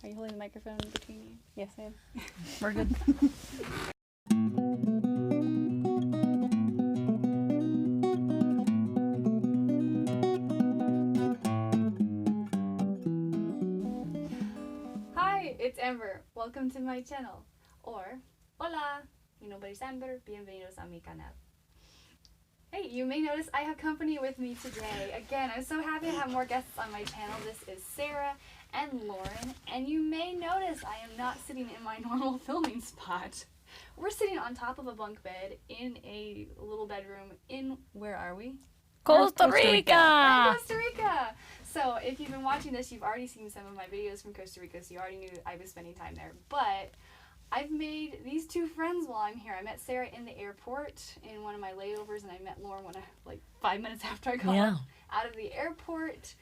Are you holding the microphone between you? Yes, ma'am. We're good. Hi, it's Amber. Welcome to my channel. Or, hola, mi nombre es Amber. Bienvenidos a mi canal. Hey, you may notice I have company with me today. Again, I'm so happy to have more guests on my channel. This is Sarah and Lauren, and you may notice I am not sitting in my normal filming spot. We're sitting on top of a bunk bed in a little bedroom in, where are we? Costa We're in Rica! Costa Rica! So if you've been watching this, you've already seen some of my videos from Costa Rica, so you already knew I was spending time there. But I've made these two friends while I'm here. I met Sarah in the airport in one of my layovers, and I met Lauren like 5 minutes after I got out of the airport,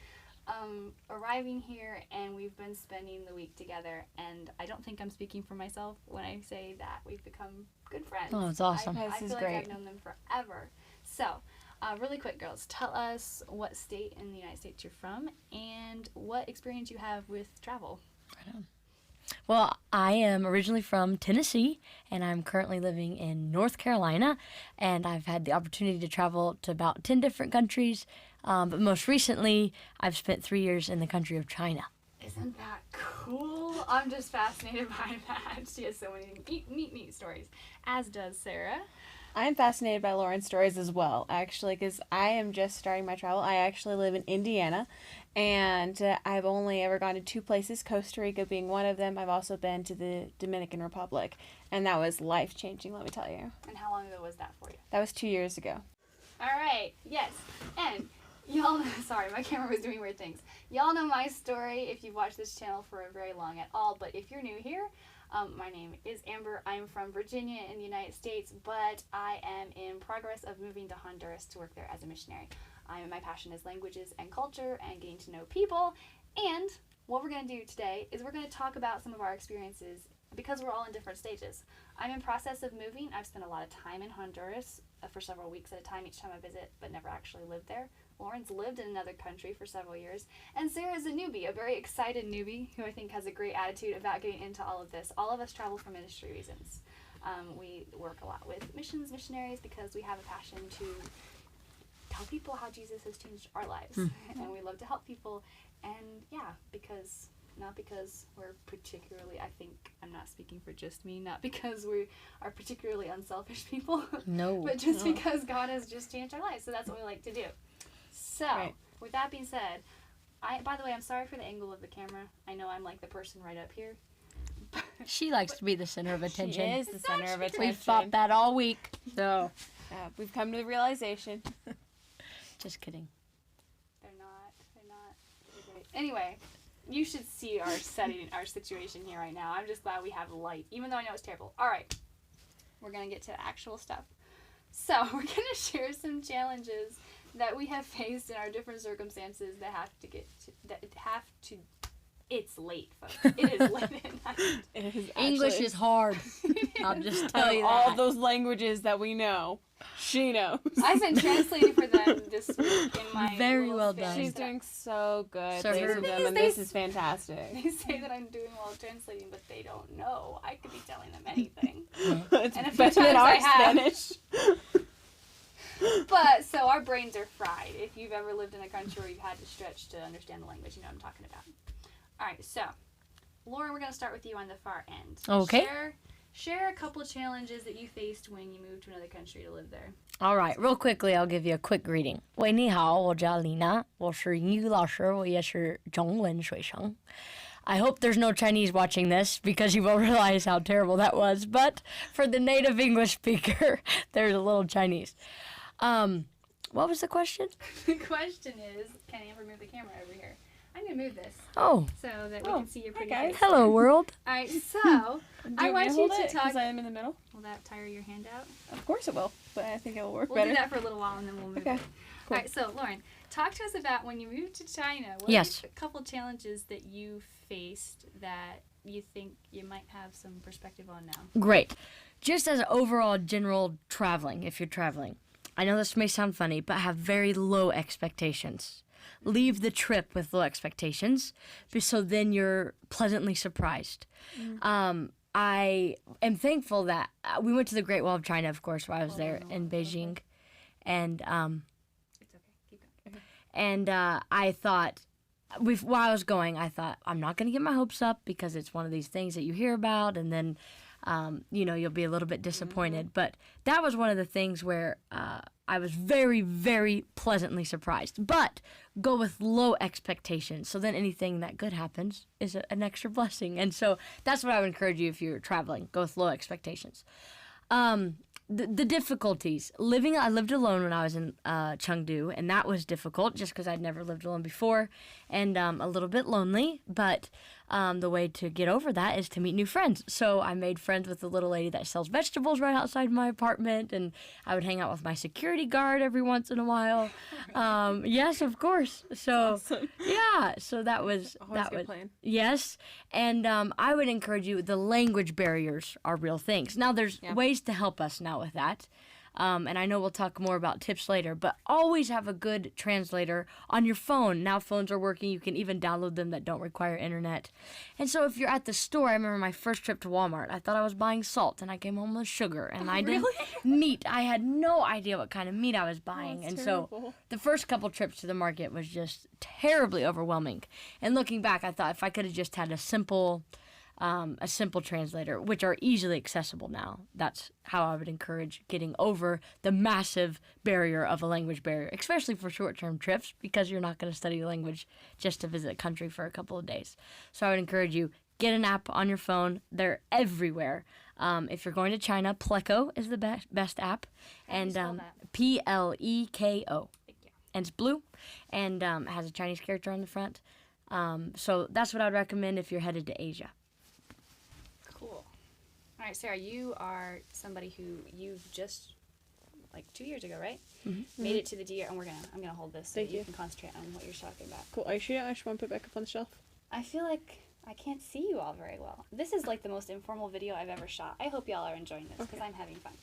arriving here, and we've been spending the week together. And I don't think I'm speaking for myself when I say that we've become good friends. Oh, it's awesome. I This feel is like great. I've known them forever. So, really quick, girls, tell us what state in the United States you're from and what experience you have with travel. Well, I am originally from Tennessee, and I'm currently living in North Carolina, and I've had the opportunity to travel to about 10 different countries, but most recently, I've spent 3 years in the country of China. Isn't that cool? I'm just fascinated by that. She has so many neat stories, as does Sarah. I am fascinated by Lauren's stories as well, actually, because I am just starting my travel. I actually live in Indiana, and I've only ever gone to 2 places, Costa Rica being one of them. I've also been to the Dominican Republic, and that was life-changing, let me tell you. And how long ago was that for you? That was 2 years ago. All right, yes. And y'all know, sorry, my camera was doing weird things. Y'all know my story if you've watched this channel for very long at all, but if you're new here, my name is Amber. I'm from Virginia in the United States, but I am in progress of moving to Honduras to work there as a missionary. My passion is languages and culture and getting to know people. And what we're going to do today is we're going to talk about some of our experiences because we're all in different stages. I'm in process of moving. I've spent a lot of time in Honduras for several weeks at a time each time I visit, but never actually lived there. Lauren's lived in another country for several years, and Sarah's a newbie, a very excited newbie who I think has a great attitude about getting into all of this. All of us travel for ministry reasons. We work a lot with missionaries because we have a passion to tell people how Jesus has changed our lives, and we love to help people, and not because we're particularly, I think I'm not speaking for just me, not because we are particularly unselfish people, No. but just because God has just changed our lives, so that's what we like to do. So, with that being said, by the way, I'm sorry for the angle of the camera. I know I'm like the person right up here. She likes to be the center of attention. She is the center of attention. We've thought that all week, so We've come to the realization. just kidding. They're not. They're great. Anyway, you should see our setting, our situation here right now. I'm just glad we have light, even though I know it's terrible. All right, we're gonna get to the actual stuff. So we're gonna share some challenges that we have faced in our different circumstances it's late, folks. It is late at night. It is English actually- is hard. I'll just tell you all that. those languages that we know, she knows. I've been translating for them this week in my Very little well Spanish done. She's stuff. doing so good, So ladies her- and The thing gentlemen. is This is fantastic. They say that I'm doing well translating, but they don't know. I could be telling them anything. It's And a few better than times our I have. Spanish. But, so our brains are fried. If you've ever lived in a country where you've had to stretch to understand the language, you know what I'm talking about. All right, so, Lauren, we're going to start with you on the far end. Okay. Share a couple challenges that you faced when you moved to another country to live there. All right, real quickly, I'll give you a quick greeting. 喂，你好，我叫丽娜，我是英语老师，我也是中文学生。I hope there's no Chinese watching this because you will realize how terrible that was. But for the native English speaker, there's a little Chinese. What was the question? The question is, can Amber move the camera over here? I'm going to move this Oh, so that we can see your pretty guys. face. hello world. All right, so Do I want you hold to it? talk. Because I am in the middle. Will that tire your hand out? Of course it will, but I think it will work We'll better. do that for a little while and then we'll move Okay, it. cool. All right, so Lauren, talk to us about when you moved to China. What Yes. are a couple challenges that you faced that you think you might have some perspective on now? Great. Just as overall general traveling, if you're traveling, I know this may sound funny, but have very low expectations. leave the trip with low expectations, so then you're pleasantly surprised. I am thankful that we went to the Great Wall of China, of course, while I was there in Beijing, and It's okay. Keep going. and I thought, while I was going, I thought, I'm not going to get my hopes up because it's one of these things that you hear about and then, you'll be a little bit disappointed. But that was one of the things where I was very, very pleasantly surprised. But go with low expectations. So then anything that good happens is an extra blessing. And so that's what I would encourage you if you're traveling. Go with low expectations. The difficulties. I lived alone when I was in Chengdu, and that was difficult just because I'd never lived alone before, and a little bit lonely. But the way to get over that is to meet new friends. So I made friends with the little lady that sells vegetables right outside my apartment, and I would hang out with my security guard every once in a while. Yes, of course. So Awesome. yeah, so that was Always that good was plan. yes, and I would encourage you. The language barriers are real things. Now there's ways to help us now with that. And I know we'll talk more about tips later, but always have a good translator on your phone. Now phones are working. You can even download them that don't require internet. And so if you're at the store, I remember my first trip to Walmart. I thought I was buying salt, and I came home with sugar. And I didn't meat. I had no idea what kind of meat I was buying. That's and terrible. so the first couple trips to the market was just terribly overwhelming. And looking back, I thought if I could have just had a simple translator, which are easily accessible now. That's how I would encourage getting over the massive barrier of a language barrier, especially for short-term trips, because you're not going to study the language just to visit a country for a couple of days. So I would encourage you, get an app on your phone. They're everywhere. If you're going to China, Pleco is the best app. How do you And spell that? Pleko. Thank you. And it's blue, and has a Chinese character on the front. So that's what I'd recommend if you're headed to Asia. Cool. All right, Sarah, you are somebody who you've just, like 2 years ago, right? Made it to the DR, and I'm gonna hold this so Thank you you. can concentrate on what you're talking about. Cool. Are you sure? I just want to put it back up on the shelf. I feel like I can't see you all very well. This is like the most informal video I've ever shot. I hope y'all are enjoying this because I'm having fun.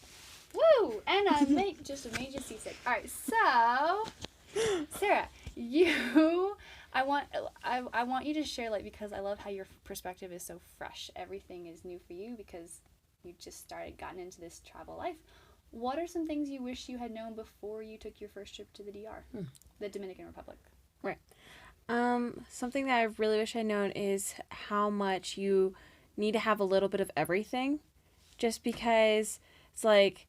Woo! And I'm just a major seasick. All right, so Sarah, I want you to share, like, because I love how your perspective is so fresh. Everything is new for you because you just gotten into this travel life. What are some things you wish you had known before you took your first trip to the DR, the Dominican Republic? Right. Something that I really wish I'd known is how much you need to have a little bit of everything. Just because it's like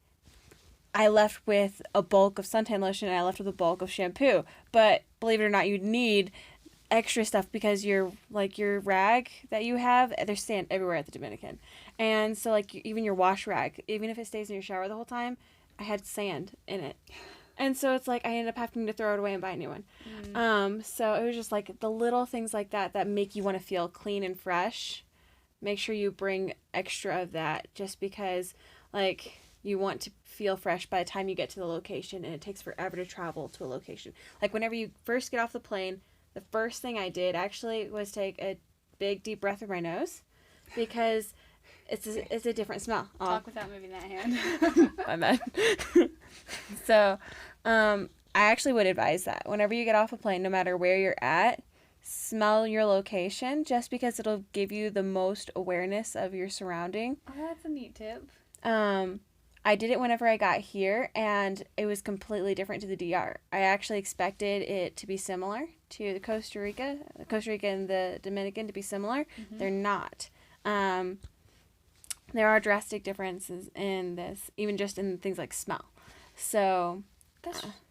I left with a bulk of suntan lotion and I left with a bulk of shampoo. But believe it or not, you need extra stuff because your rag that you have, there's sand everywhere at the Dominican. And so even your wash rag, even if it stays in your shower the whole time, I had sand in it. And so it's like I ended up having to throw it away and buy a new one. So it was just like the little things like that make you want to feel clean and fresh. Make sure you bring extra of that just because like you want to feel fresh by the time you get to the location, and it takes forever to travel to a location. Like whenever you first get off the plane, the first thing I did actually was take a big deep breath through my nose because it's a different smell. Talk without moving that hand. My bad. So, I actually would advise that whenever you get off a plane, no matter where you're at, smell your location just because it'll give you the most awareness of your surrounding. Oh, that's a neat tip. I did it whenever I got here, and it was completely different to the DR. I actually expected it to be similar to the Costa Rica and the Dominican to be similar. They're not. There are drastic differences in this, even just in things like smell. So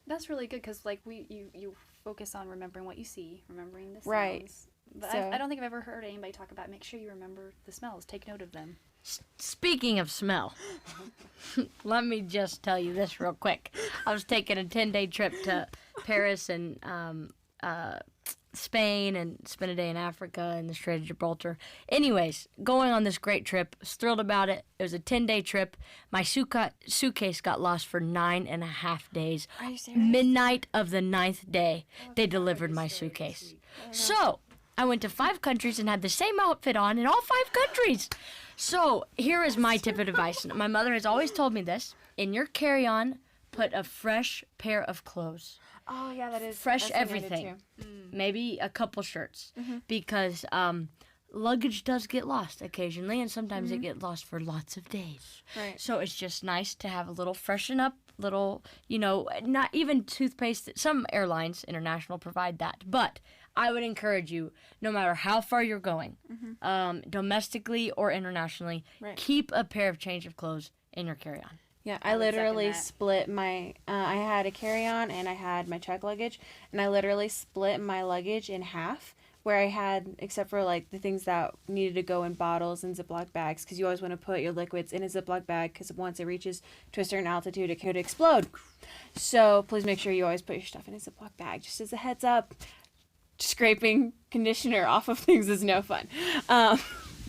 That's really good because like you focus on remembering what you see, remembering the sounds. Right. But So- I don't think I've ever heard anybody talk about make sure you remember the smells. Take note of them. Speaking of smell, let me just tell you this real quick. I was taking a 10-day trip to Paris and Spain and spent a day in Africa and the Strait of Gibraltar. Anyways, going on this great trip, was thrilled about it. It was a 10-day trip. My suitcase got lost for 9.5 days. Are you serious? Midnight of the 9th day, they delivered my suitcase. So I went to 5 countries and had the same outfit on in all 5 countries. So here is my tip of advice. My mother has always told me this. In your carry-on, put a fresh pair of clothes. Oh yeah, that is fresh that's something I did everything. too. Maybe a couple shirts, Mm-hmm. because luggage does get lost occasionally, and sometimes it gets lost for lots of days. Right. So it's just nice to have a little freshen up, little, not even toothpaste. Some airlines, international, provide that. But I would encourage you, no matter how far you're going, domestically or internationally, Right. keep a pair of change of clothes in your carry-on. Yeah, I would second literally that. split my. I had a carry-on and I had my check luggage, and I literally split my luggage in half. Where I had, except for like the things that needed to go in bottles and Ziploc bags, because you always want to put your liquids in a Ziploc bag, because once it reaches to a certain altitude, it could explode. So please make sure you always put your stuff in a Ziploc bag. Just as a heads up, scraping conditioner off of things is no fun.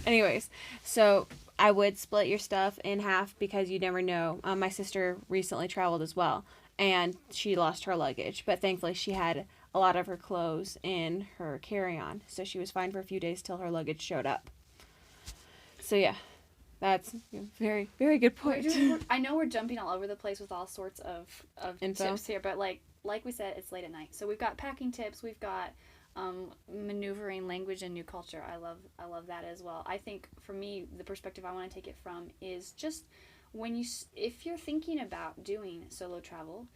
Anyways, so I would split your stuff in half because you never know. My sister recently traveled as well, and she lost her luggage, but thankfully she had a lot of her clothes in her carry-on, so she was fine for a few days till her luggage showed up. So yeah, that's a very, very good point. I know we're jumping all over the place with all sorts of Info. tips here, but like we said, it's late at night, so we've got packing tips, we've got maneuvering language and new culture. I love that as well. I think for me, the perspective I want to take it from is just if you're thinking about doing solo travel,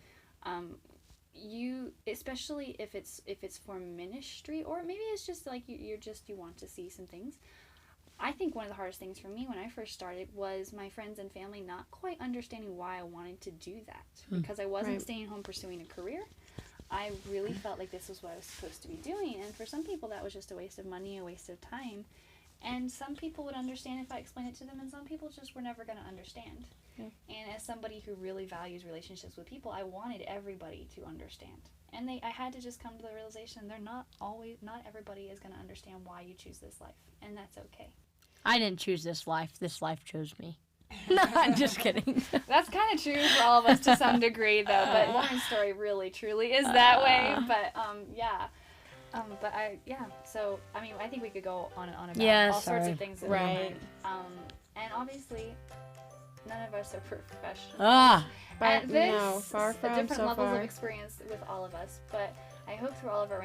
you, especially if it's for ministry, or maybe it's just like you want to see some things. I think one of the hardest things for me when I first started was my friends and family not quite understanding why I wanted to do that, because I wasn't Right. staying home pursuing a career. I really felt like this was what I was supposed to be doing, and for some people that was just a waste of money, a waste of time. And some people would understand if I explained it to them, and some people just were never going to understand. Yeah. And as somebody who really values relationships with people, I wanted everybody to understand. And I had to just come to the realization not everybody is going to understand why you choose this life, and that's okay. I didn't choose this life. This life chose me. No, I'm just kidding. That's kind of true for all of us to some degree, though. But Lauren's story really, truly is that way. But yeah. So I mean, I think we could go on and on about Yeah, all sorts sorry. of things that Right. we learned. And obviously, none of us are professionals Ah, at But this. no, far from different so levels far. of experience with all of us. But I hope through all of our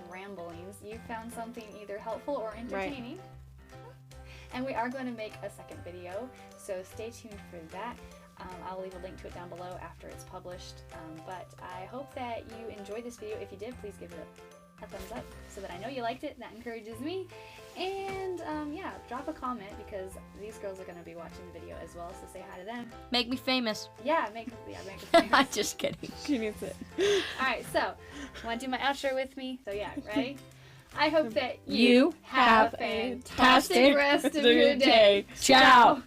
ramblings, you found something either helpful or entertaining. And we are going to make a second video, so stay tuned for that. I'll leave a link to it down below after it's published. But I hope that you enjoyed this video. If you did, please give it a thumbs up so that I know you liked it. That encourages me. And yeah, drop a comment, because these girls are going to be watching the video as well, so say hi to them. make me famous. Yeah, make it I'm famous. just kidding. She needs it. Alright, so, want to do my outro with me? So yeah, ready? I hope that You have a fantastic rest of your day. Ciao.